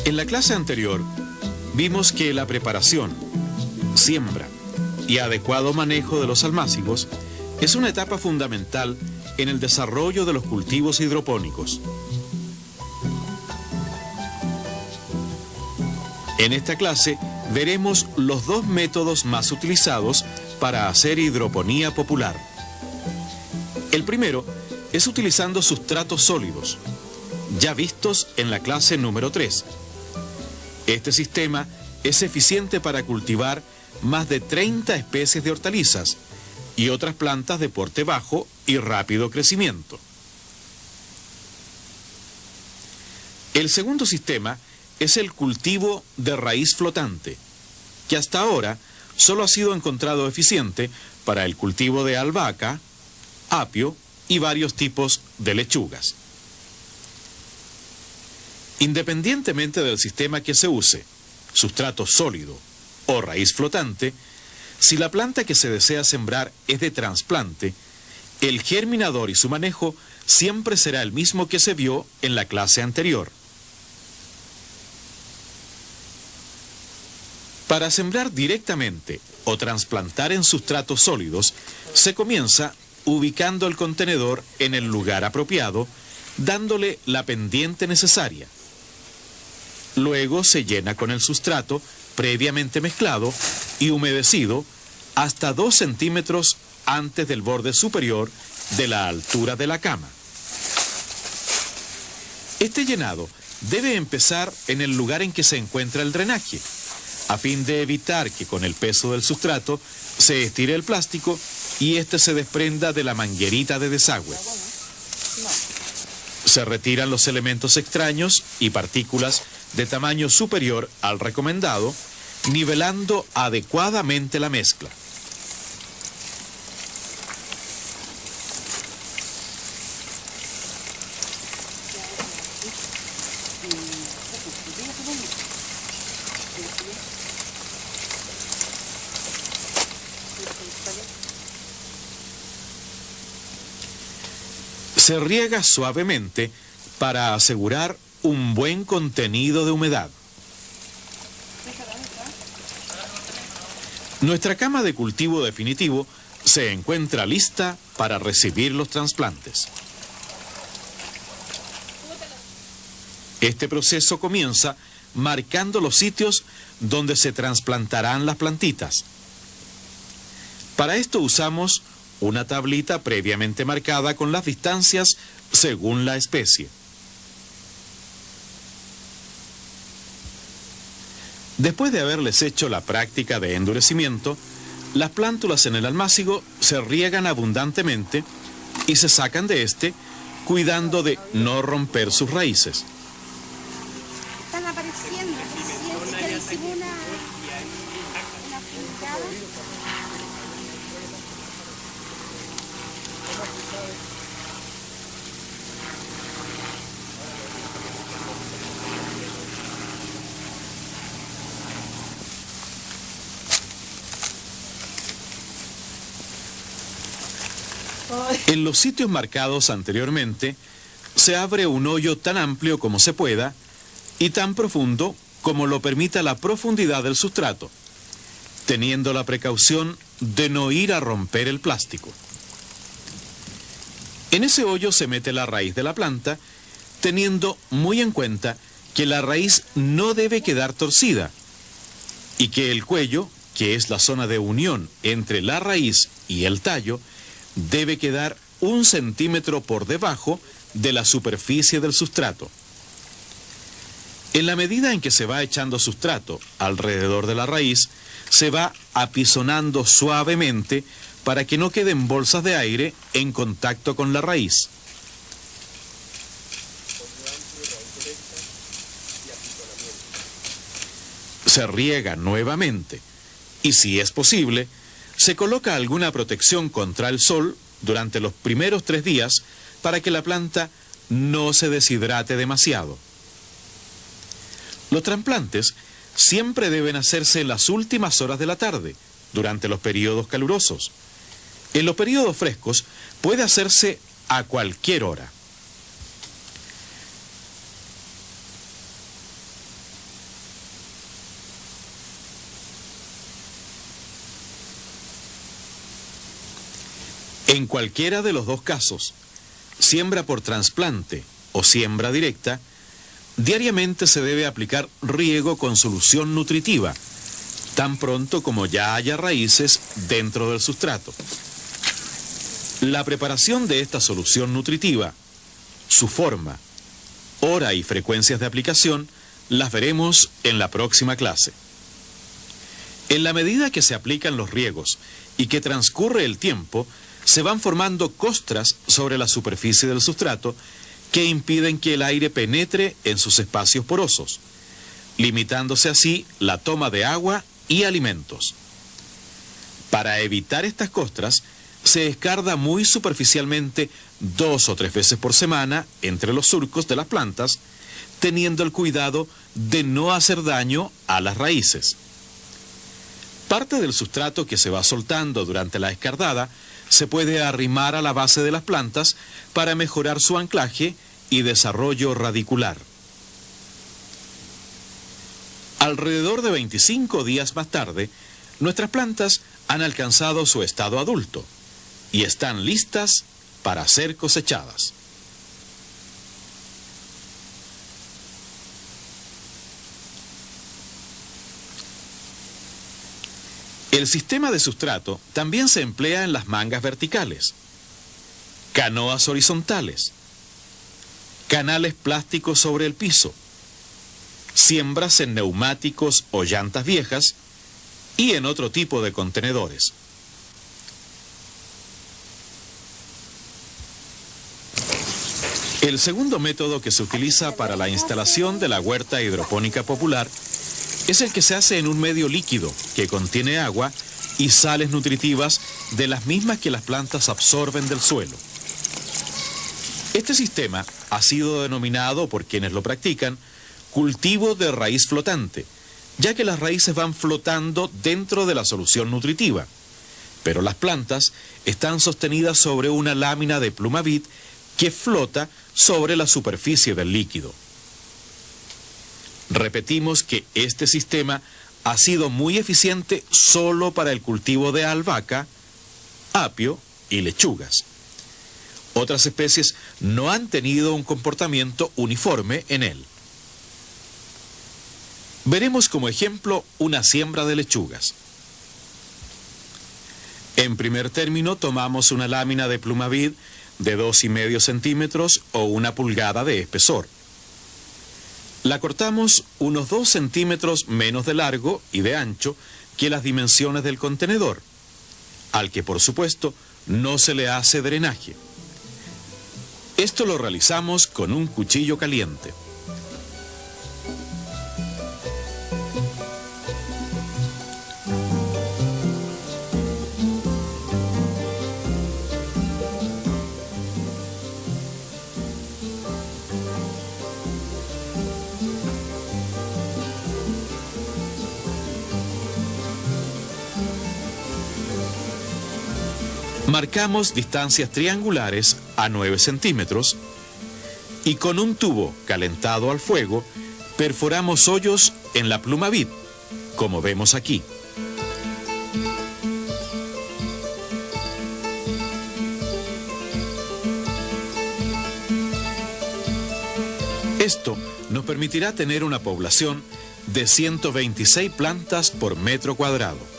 En la clase anterior vimos que la preparación, siembra y adecuado manejo de los almácigos es una etapa fundamental en el desarrollo de los cultivos hidropónicos. En esta clase veremos los dos métodos más utilizados para hacer hidroponía popular. El primero es utilizando sustratos sólidos, ya vistos en la clase número 3. Este sistema es eficiente para cultivar más de 30 especies de hortalizas y otras plantas de porte bajo y rápido crecimiento. El segundo sistema es el cultivo de raíz flotante, que hasta ahora solo ha sido encontrado eficiente para el cultivo de albahaca, apio y varios tipos de lechugas. Independientemente del sistema que se use, sustrato sólido o raíz flotante, si la planta que se desea sembrar es de trasplante, el germinador y su manejo siempre será el mismo que se vio en la clase anterior. Para sembrar directamente o trasplantar en sustratos sólidos, se comienza ubicando el contenedor en el lugar apropiado, dándole la pendiente necesaria. Luego se llena con el sustrato previamente mezclado y humedecido hasta 2 centímetros antes del borde superior de la altura de la cama. Este llenado debe empezar en el lugar en que se encuentra el drenaje, a fin de evitar que con el peso del sustrato se estire el plástico y éste se desprenda de la manguerita de desagüe. Se retiran los elementos extraños y partículas de tamaño superior al recomendado, nivelando adecuadamente la mezcla. Se riega suavemente para asegurar un buen contenido de humedad. Nuestra cama de cultivo definitivo se encuentra lista para recibir los trasplantes. Este proceso comienza marcando los sitios donde se trasplantarán las plantitas. Para esto usamos una tablita previamente marcada con las distancias según la especie. Después de haberles hecho la práctica de endurecimiento, las plántulas en el almácigo se riegan abundantemente y se sacan de este, cuidando de no romper sus raíces. Están apareciendo, En los sitios marcados anteriormente, se abre un hoyo tan amplio como se pueda y tan profundo como lo permita la profundidad del sustrato, teniendo la precaución de no ir a romper el plástico. En ese hoyo se mete la raíz de la planta, teniendo muy en cuenta que la raíz no debe quedar torcida y que el cuello, que es la zona de unión entre la raíz y el tallo, debe quedar 1 centímetro por debajo de la superficie del sustrato. En la medida en que se va echando sustrato alrededor de la raíz, se va apisonando suavemente para que no queden bolsas de aire en contacto con la raíz. Se riega nuevamente y, si es posible, se coloca alguna protección contra el sol durante los primeros 3 días para que la planta no se deshidrate demasiado. Los trasplantes siempre deben hacerse en las últimas horas de la tarde, durante los periodos calurosos. En los periodos frescos puede hacerse a cualquier hora. En cualquiera de los dos casos, siembra por trasplante o siembra directa, diariamente se debe aplicar riego con solución nutritiva, tan pronto como ya haya raíces dentro del sustrato. La preparación de esta solución nutritiva, su forma, hora y frecuencias de aplicación, las veremos en la próxima clase. En la medida que se aplican los riegos y que transcurre el tiempo, se van formando costras sobre la superficie del sustrato que impiden que el aire penetre en sus espacios porosos, limitándose así la toma de agua y alimentos. Para evitar estas costras, se escarda muy superficialmente 2 o 3 veces por semana entre los surcos de las plantas, teniendo el cuidado de no hacer daño a las raíces. Parte del sustrato que se va soltando durante la escardada se puede arrimar a la base de las plantas para mejorar su anclaje y desarrollo radicular. Alrededor de 25 días más tarde, nuestras plantas han alcanzado su estado adulto y están listas para ser cosechadas. El sistema de sustrato también se emplea en las mangas verticales, canoas horizontales, canales plásticos sobre el piso, siembras en neumáticos o llantas viejas y en otro tipo de contenedores. El segundo método que se utiliza para la instalación de la huerta hidropónica popular es el que se hace en un medio líquido que contiene agua y sales nutritivas de las mismas que las plantas absorben del suelo. Este sistema ha sido denominado por quienes lo practican cultivo de raíz flotante, ya que las raíces van flotando dentro de la solución nutritiva, pero las plantas están sostenidas sobre una lámina de Plumavit que flota sobre la superficie del líquido. Repetimos que este sistema ha sido muy eficiente solo para el cultivo de albahaca, apio y lechugas. Otras especies no han tenido un comportamiento uniforme en él. Veremos como ejemplo una siembra de lechugas. En primer término tomamos una lámina de Plumavit de 2,5 centímetros o 1 pulgada de espesor. La cortamos unos 2 centímetros menos de largo y de ancho que las dimensiones del contenedor, al que por supuesto no se le hace drenaje. Esto lo realizamos con un cuchillo caliente. Marcamos distancias triangulares a 9 centímetros y con un tubo calentado al fuego perforamos hoyos en la Plumavit, como vemos aquí. Esto nos permitirá tener una población de 126 plantas por metro cuadrado.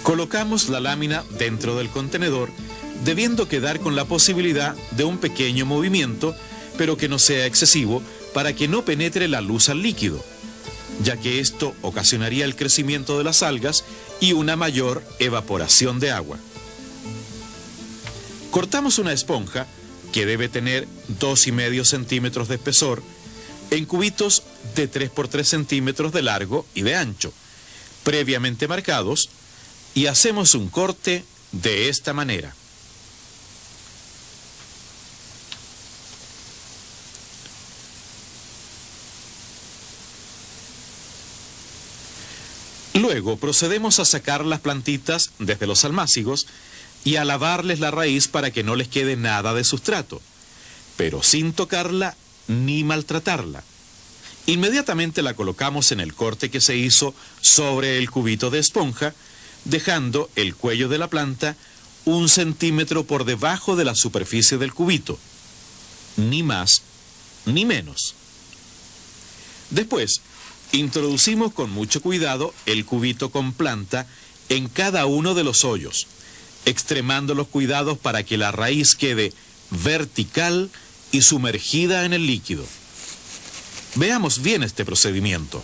Colocamos la lámina dentro del contenedor, debiendo quedar con la posibilidad de un pequeño movimiento, pero que no sea excesivo para que no penetre la luz al líquido, ya que esto ocasionaría el crecimiento de las algas y una mayor evaporación de agua. Cortamos una esponja, que debe tener 2,5 centímetros de espesor, en cubitos de 3 por 3 centímetros de largo y de ancho, previamente marcados, y hacemos un corte de esta manera. Luego procedemos a sacar las plantitas desde los almácigos y a lavarles la raíz para que no les quede nada de sustrato, pero sin tocarla ni maltratarla. Inmediatamente la colocamos en el corte que se hizo sobre el cubito de esponja, dejando el cuello de la planta 1 centímetro por debajo de la superficie del cubito, ni más ni menos. Después, introducimos con mucho cuidado el cubito con planta en cada uno de los hoyos, extremando los cuidados para que la raíz quede vertical y sumergida en el líquido. Veamos bien este procedimiento.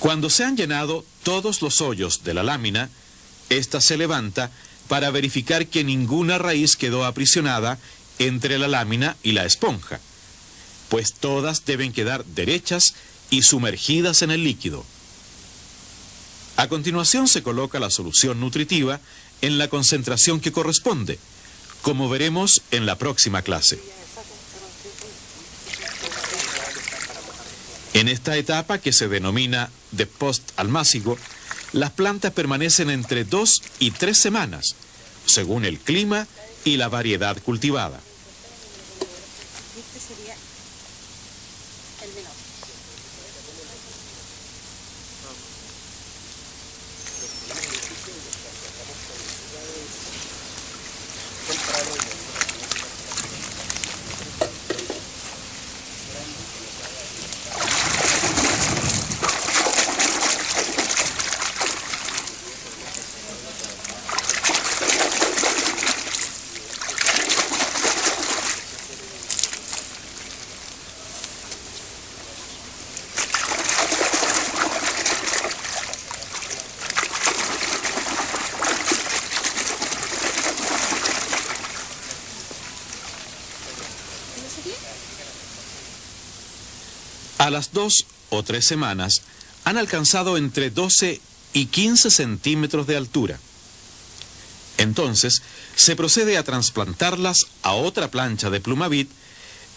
Cuando se han llenado todos los hoyos de la lámina, ésta se levanta para verificar que ninguna raíz quedó aprisionada entre la lámina y la esponja, pues todas deben quedar derechas y sumergidas en el líquido. A continuación se coloca la solución nutritiva en la concentración que corresponde, como veremos en la próxima clase. En esta etapa, que se denomina de post-almácigo, las plantas permanecen entre 2 y 3 semanas, según el clima y la variedad cultivada. Este sería el menor. A las 2 o 3 semanas han alcanzado entre 12 y 15 centímetros de altura. Entonces, se procede a trasplantarlas a otra plancha de Plumavit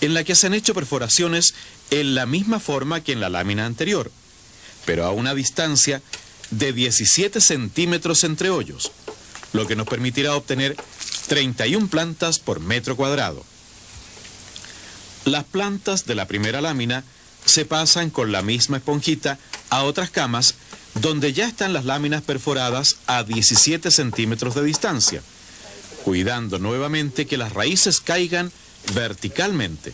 en la que se han hecho perforaciones en la misma forma que en la lámina anterior, pero a una distancia de 17 centímetros entre hoyos, lo que nos permitirá obtener 31 plantas por metro cuadrado. Las plantas de la primera lámina se pasan con la misma esponjita a otras camas donde ya están las láminas perforadas a 17 centímetros de distancia, cuidando nuevamente que las raíces caigan verticalmente.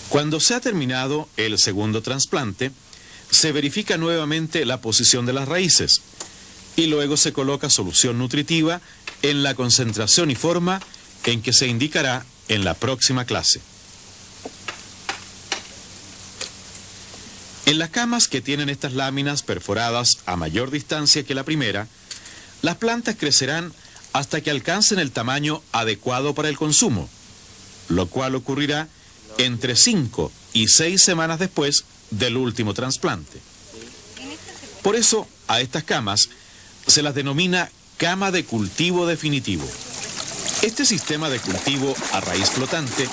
Cuando se ha terminado el segundo trasplante, se verifica nuevamente la posición de las raíces y luego se coloca solución nutritiva en la concentración y forma en que se indicará en la próxima clase. En las camas que tienen estas láminas perforadas a mayor distancia que la primera, las plantas crecerán hasta que alcancen el tamaño adecuado para el consumo, lo cual ocurrirá entre 5 y 6 semanas después del último trasplante. Por eso, a estas camas se las denomina cama de cultivo definitivo. Este sistema de cultivo a raíz flotante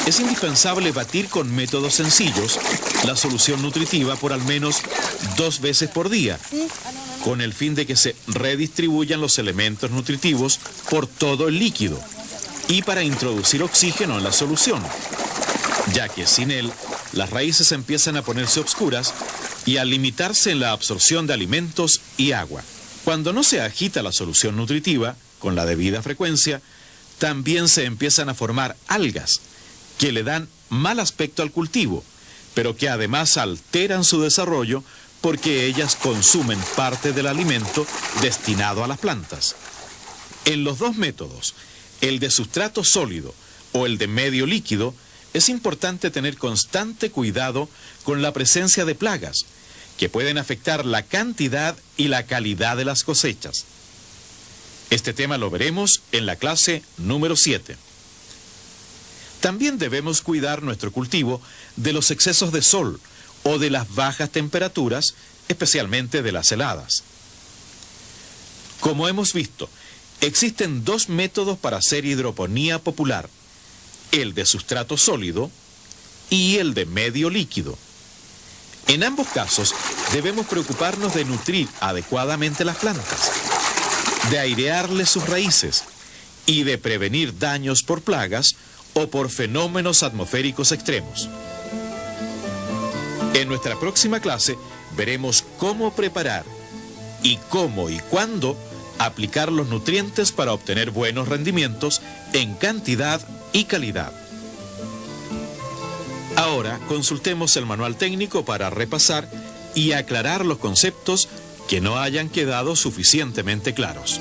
es indispensable batir con métodos sencillos la solución nutritiva por al menos 2 veces por día, con el fin de que se redistribuyan los elementos nutritivos por todo el líquido y para introducir oxígeno en la solución, ya que sin él las raíces empiezan a ponerse obscuras y a limitarse en la absorción de alimentos y agua. Cuando no se agita la solución nutritiva con la debida frecuencia, también se empiezan a formar algas que le dan mal aspecto al cultivo, pero que además alteran su desarrollo porque ellas consumen parte del alimento destinado a las plantas. En los dos métodos, el de sustrato sólido o el de medio líquido, es importante tener constante cuidado con la presencia de plagas, que pueden afectar la cantidad y la calidad de las cosechas. Este tema lo veremos en la clase número 7. También debemos cuidar nuestro cultivo de los excesos de sol o de las bajas temperaturas, especialmente de las heladas. Como hemos visto, existen dos métodos para hacer hidroponía popular, el de sustrato sólido y el de medio líquido. En ambos casos, debemos preocuparnos de nutrir adecuadamente las plantas, de airearles sus raíces y de prevenir daños por plagas o por fenómenos atmosféricos extremos. En nuestra próxima clase veremos cómo preparar y cómo y cuándo aplicar los nutrientes para obtener buenos rendimientos en cantidad y calidad. Ahora consultemos el manual técnico para repasar y aclarar los conceptos que no hayan quedado suficientemente claros.